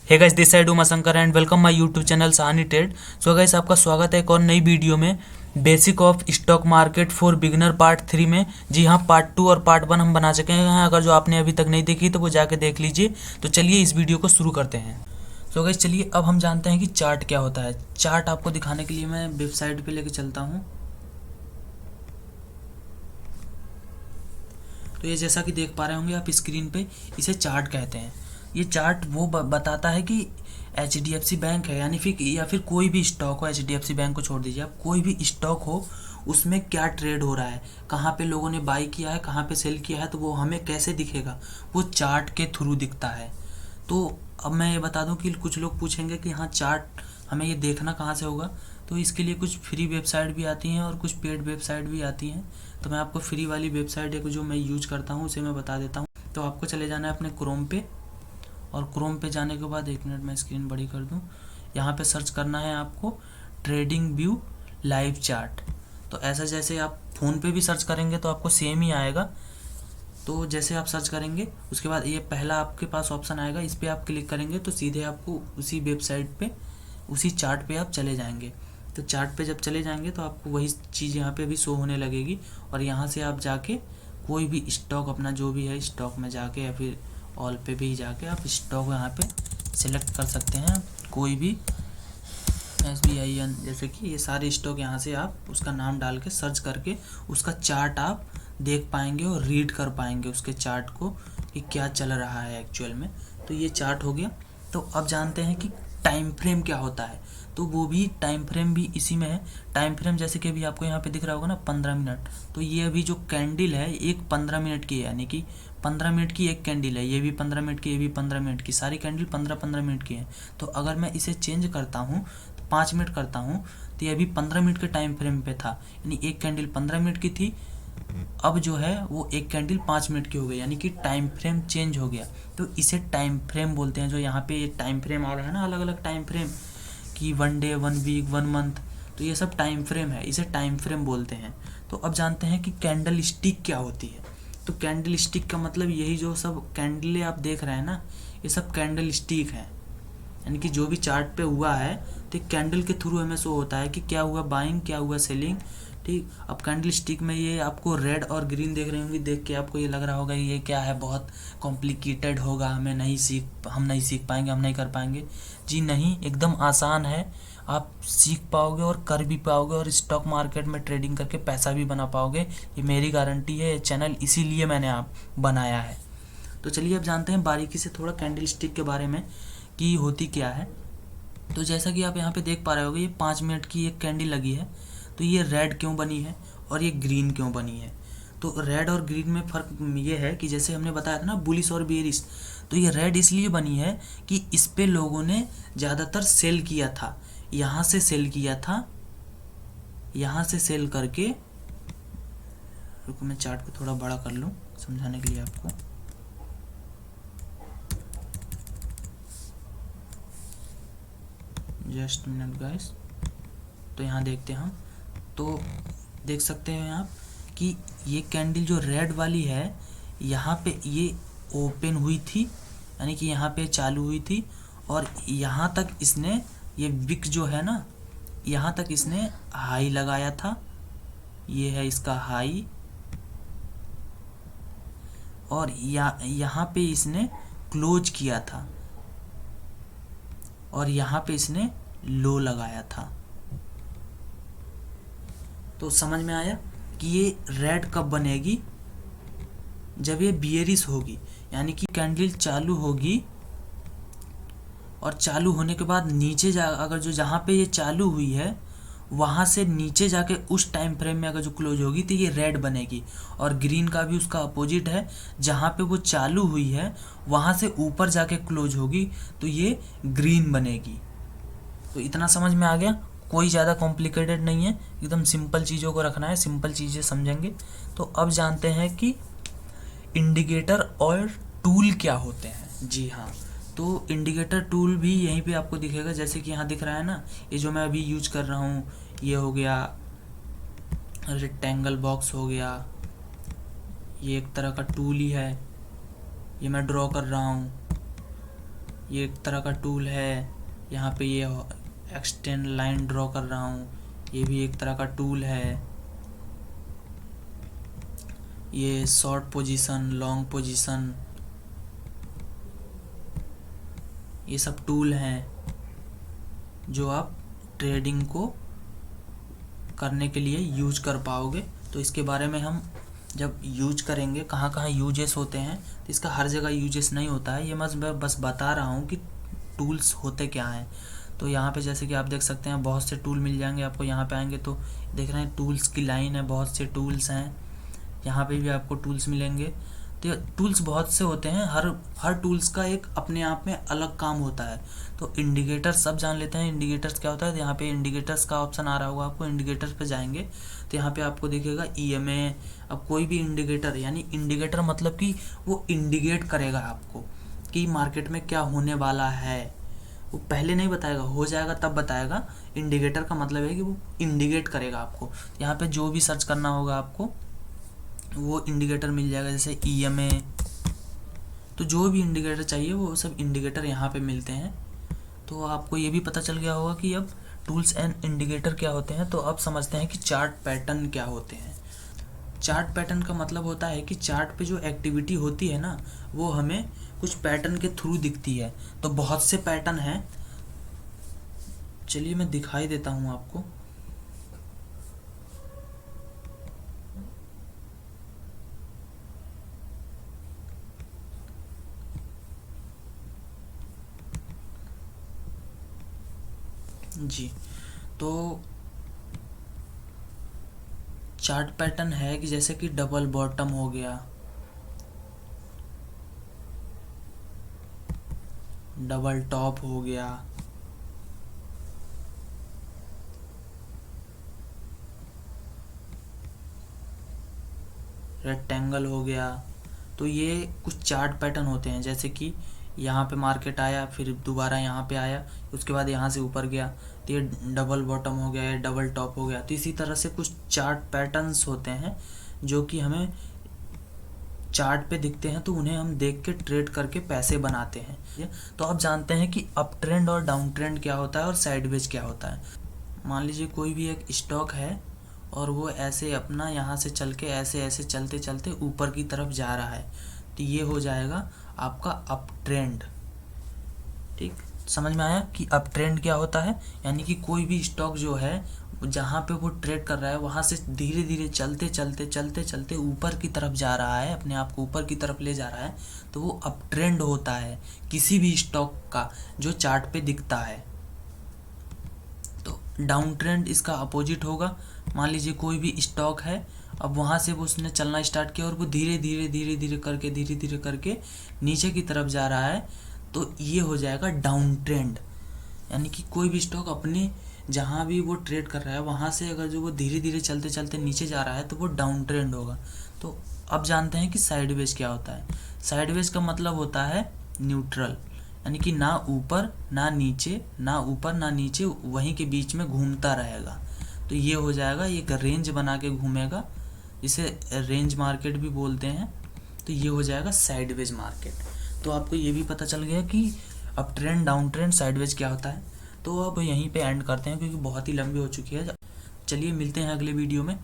Hey guys, this side Uma Shankar and welcome my YouTube channel Sahani trade. So guys, आपका स्वागत है एक और नई वीडियो में, basic of stock market for beginner part 3 में। जी हाँ, पार्ट 2 और पार्ट 1 हम बना चुके हैं। अगर जो आपने अभी तक नहीं देखी तो वो जाके देख लीजिए। तो चलिए इस वीडियो को शुरू करते हैं। सो गाइस, चलिए अब हम जानते हैं कि चार्ट क्या होता है। चार्ट आपको दिखाने के लिए मैं वेबसाइट पर लेके चलता हूँ। तो ये जैसा कि देख पा रहे होंगे आप स्क्रीन पे, इसे चार्ट कहते हैं। ये चार्ट वो बताता है कि HDFC बैंक है, यानी फिर या फिर कोई भी स्टॉक हो, HDFC बैंक को छोड़ दीजिए आप, कोई भी स्टॉक हो उसमें क्या ट्रेड हो रहा है, कहाँ पे लोगों ने बाई किया है, कहाँ पे सेल किया है, तो वो हमें कैसे दिखेगा, वो चार्ट के थ्रू दिखता है। तो अब मैं ये बता दूं कि कुछ लोग पूछेंगे कि हाँ चार्ट हमें ये देखना कहाँ से होगा। तो इसके लिए कुछ फ्री वेबसाइट भी आती हैं और कुछ पेड वेबसाइट भी आती हैं। तो मैं आपको फ्री वाली वेबसाइट एक जो मैं यूज करता हूँ उसे मैं बता देता हूँ। तो आपको चले जाना है अपने क्रोम पे, और क्रोम पे जाने के बाद, एक मिनट मैं स्क्रीन बड़ी कर दूँ, यहाँ पे सर्च करना है आपको ट्रेडिंग व्यू लाइव चार्ट। तो ऐसा जैसे आप फ़ोन पे भी सर्च करेंगे तो आपको सेम ही आएगा। तो जैसे आप सर्च करेंगे उसके बाद ये पहला आपके पास ऑप्शन आएगा, इस पर आप क्लिक करेंगे तो सीधे आपको उसी वेबसाइट पे, उसी चार्ट पे आप चले जाएंगे। तो चार्ट पे जब चले जाएंगे तो आपको वही चीज़ यहाँ पे भी शो होने लगेगी, और यहाँ से आप जाके कोई भी स्टॉक अपना जो भी है स्टॉक में जाके, या फिर ऑल पे भी जाके आप स्टॉक यहाँ पे सिलेक्ट कर सकते हैं। कोई भी SBIN, जैसे कि ये सारे स्टॉक यहाँ से आप उसका नाम डाल के सर्च करके उसका चार्ट आप देख पाएंगे और रीड कर पाएंगे उसके चार्ट को कि क्या चल रहा है एक्चुअल में। तो ये चार्ट हो गया। तो अब जानते हैं कि टाइम फ्रेम क्या होता है। तो वो भी टाइम फ्रेम भी इसी में है। टाइम फ्रेम जैसे कि अभी आपको यहाँ पे दिख रहा होगा ना 15 मिनट, तो ये अभी जो कैंडल है एक 15 मिनट की है, यानी कि 15 मिनट की एक कैंडल है। ये भी 15 मिनट की, ये भी 15 मिनट की, सारी कैंडल 15-15 मिनट की है। तो अगर मैं इसे चेंज करता हूँ, 5 मिनट करता हूँ, तो ये अभी 15 मिनट के टाइम फ्रेम पे था, यानी एक कैंडल 15 मिनट की थी, अब जो है वो एक कैंडल 5 मिनट की हो गई, यानी कि टाइम फ्रेम चेंज हो गया। तो इसे टाइम फ्रेम बोलते हैं। जो यहाँ पे टाइम फ्रेम आ रहा है ना, अलग अलग टाइम फ्रेम कि 1 डे, 1 वीक, 1 मंथ, तो ये सब टाइम फ्रेम है, इसे टाइम फ्रेम बोलते हैं। तो अब जानते हैं कि कैंडल स्टिक क्या होती है। तो कैंडल स्टिक का मतलब यही, जो सब कैंडलें आप देख रहे हैं ना, ये सब कैंडल स्टिक हैं, यानी कि जो भी चार्ट पे हुआ है तो कैंडल के थ्रू हमें शो होता है कि क्या हुआ बाइंग, क्या हुआ सेलिंग। ठीक, अब कैंडल स्टिक में ये आपको रेड और ग्रीन देख रहे होंगे, देख के आपको ये लग रहा होगा ये क्या है, बहुत कॉम्प्लिकेटेड होगा, हम नहीं सीख पाएंगे, हम नहीं कर पाएंगे। जी नहीं, एकदम आसान है। आप सीख पाओगे और कर भी पाओगे, और स्टॉक मार्केट में ट्रेडिंग करके पैसा भी बना पाओगे, ये मेरी गारंटी है। ये चैनल इसीलिए मैंने आप बनाया है। तो चलिए अब जानते हैं बारीकी से थोड़ा कैंडल स्टिक के बारे में कि होती क्या है। तो जैसा कि आप यहाँ पे देख पा रहे होगे, ये 5 मिनट की एक कैंडल लगी है। तो ये रेड क्यों बनी है और ये ग्रीन क्यों बनी है। तो रेड और ग्रीन में फ़र्क ये है कि जैसे हमने बताया था ना बुलिश और बेरिश, तो ये रेड इसलिए बनी है कि इस पे लोगों ने ज़्यादातर सेल किया था, यहाँ से सेल किया था, यहाँ से सेल करके, रुको मैं चार्ट को थोड़ा बड़ा कर लूँ समझाने के लिए आपको। Just minute guys. तो यहाँ देखते हैं हम, तो देख सकते हैं आप कि ये कैंडल जो रेड वाली है, यहाँ पे ये ओपन हुई थी, यानी कि यहाँ पे चालू हुई थी, और यहाँ तक इसने, ये विक जो है ना, यहाँ तक इसने हाई लगाया था, ये है इसका हाई, और यहाँ पे इसने क्लोज किया था, और यहाँ पे इसने लो लगाया था। तो समझ में आया कि ये रेड कब बनेगी, जब ये बियरिश होगी, यानी कि कैंडल चालू होगी, और चालू होने के बाद नीचे जा, अगर जो जहाँ पे ये चालू हुई है वहाँ से नीचे जाके उस टाइम फ्रेम में अगर जो क्लोज होगी तो ये रेड बनेगी। और ग्रीन का भी उसका अपोजिट है, जहाँ पे वो चालू हुई है वहाँ से ऊपर जाके क्लोज होगी तो ये ग्रीन बनेगी। तो इतना समझ में आ गया, कोई ज़्यादा कॉम्प्लिकेटेड नहीं है, एकदम सिंपल चीज़ों को रखना है, सिंपल चीज़ें समझेंगे। तो अब जानते हैं कि इंडिकेटर और टूल क्या होते हैं। जी हाँ, तो इंडिकेटर टूल भी यहीं पे आपको दिखेगा, जैसे कि यहाँ दिख रहा है ना, ये जो मैं अभी यूज कर रहा हूँ, ये हो गया रेक्टेंगल बॉक्स हो गया, ये एक तरह का टूल ही है, ये मैं ड्रॉ कर रहा हूँ। ये एक तरह का टूल है। यहाँ पे ये एक्सटेंड लाइन ड्रॉ कर रहा हूँ, ये भी एक तरह का टूल है। ये शॉर्ट पोजीशन, लॉन्ग पोजीशन, ये सब टूल हैं जो आप ट्रेडिंग को करने के लिए यूज कर पाओगे। तो इसके बारे में हम जब यूज करेंगे, कहाँ कहाँ यूजेस होते हैं, तो इसका हर जगह यूजेस नहीं होता है। ये मैं बस बता रहा हूँ कि टूल्स होते क्या हैं। तो यहाँ पे जैसे कि आप देख सकते हैं बहुत से टूल मिल जाएंगे आपको। यहाँ पे आएंगे तो देख रहे हैं टूल्स की लाइन है, बहुत से टूल्स हैं। यहाँ पे भी आपको टूल्स मिलेंगे। तो ये टूल्स बहुत से होते हैं, हर टूल्स का एक अपने आप में अलग काम होता है। तो इंडिकेटर्स सब जान लेते हैं। इंडिकेटर्स क्या होता है, तो यहाँ पे इंडिकेटर्स का ऑप्शन आ रहा होगा आपको। इंडिकेटर्स पे जाएंगे तो यहाँ पे आपको दिखेगा EMA। अब कोई भी इंडिकेटर, यानी इंडिकेटर मतलब कि वो इंडिकेट करेगा आपको कि मार्केट में क्या होने वाला है। वो पहले नहीं बताएगा, हो जाएगा तब बताएगा। इंडिकेटर का मतलब है कि वो इंडिकेट करेगा आपको। यहाँ पे जो भी सर्च करना होगा आपको वो इंडिकेटर मिल जाएगा, जैसे EMA। तो जो भी इंडिकेटर चाहिए वो सब इंडिकेटर यहाँ पे मिलते हैं। तो आपको ये भी पता चल गया होगा कि अब टूल्स एंड इंडिकेटर क्या होते हैं। तो अब समझते हैं कि चार्ट पैटर्न क्या होते हैं। चार्ट पैटर्न का मतलब होता है कि चार्ट पे जो एक्टिविटी होती है ना, वो हमें कुछ पैटर्न के थ्रू दिखती है। तो बहुत से पैटर्न हैं, चलिए मैं दिखाई देता हूँ आपको। जी, तो चार्ट पैटर्न है कि जैसे कि डबल बॉटम हो गया, डबल टॉप हो गया, रेक्टेंगल हो गया। तो ये कुछ चार्ट पैटर्न होते हैं। जैसे कि यहाँ पे मार्केट आया, फिर दोबारा यहाँ पे आया, उसके बाद यहाँ से ऊपर गया, तो ये डबल बॉटम हो गया, या डबल टॉप हो गया। तो इसी तरह से कुछ चार्ट पैटर्न्स होते हैं जो कि हमें चार्ट पे दिखते हैं, तो उन्हें हम देख के ट्रेड करके पैसे बनाते हैं। तो आप जानते हैं कि अप ट्रेंड और डाउन ट्रेंड क्या होता है और साइडवेज क्या होता है। मान लीजिए कोई भी एक स्टॉक है और वो ऐसे अपना यहाँ से चल के ऐसे ऐसे चलते चलते ऊपर की तरफ जा रहा है, तो ये हो जाएगा आपका अप ट्रेंड। ठीक, समझ में आया कि अप ट्रेंड क्या होता है। यानी कि कोई भी स्टॉक जो है जहाँ पे वो ट्रेड कर रहा है वहाँ से धीरे धीरे चलते चलते चलते चलते ऊपर की तरफ जा रहा है, अपने आप को ऊपर की तरफ ले जा रहा है, तो वो अप ट्रेंड होता है किसी भी स्टॉक का जो चार्ट पे दिखता है। तो डाउन ट्रेंड इसका अपोजिट होगा। मान लीजिए कोई भी स्टॉक है, अब वहाँ से वो उसने चलना स्टार्ट किया और वो धीरे धीरे धीरे धीरे करके नीचे की तरफ जा रहा है, तो ये हो जाएगा डाउन ट्रेंड। यानी कि कोई भी स्टॉक अपने जहाँ भी वो ट्रेड कर रहा है वहाँ से अगर जो वो धीरे धीरे चलते चलते नीचे जा रहा है तो वो डाउन ट्रेंड होगा। तो अब जानते हैं कि साइडवेज क्या होता है। साइडवेज का मतलब होता है न्यूट्रल, यानी कि ना ऊपर ना नीचे, ना ऊपर ना नीचे, वहीं के बीच में घूमता रहेगा। तो ये हो जाएगा, एक रेंज बना के घूमेगा, इसे रेंज मार्केट भी बोलते हैं। तो ये हो जाएगा साइडवेज मार्केट। तो आपको ये भी पता चल गया कि up trend, down trend, sideways क्या होता है। तो अब यहीं पे एंड करते हैं क्योंकि बहुत ही लंबी हो चुकी है। चलिए मिलते हैं अगले वीडियो में।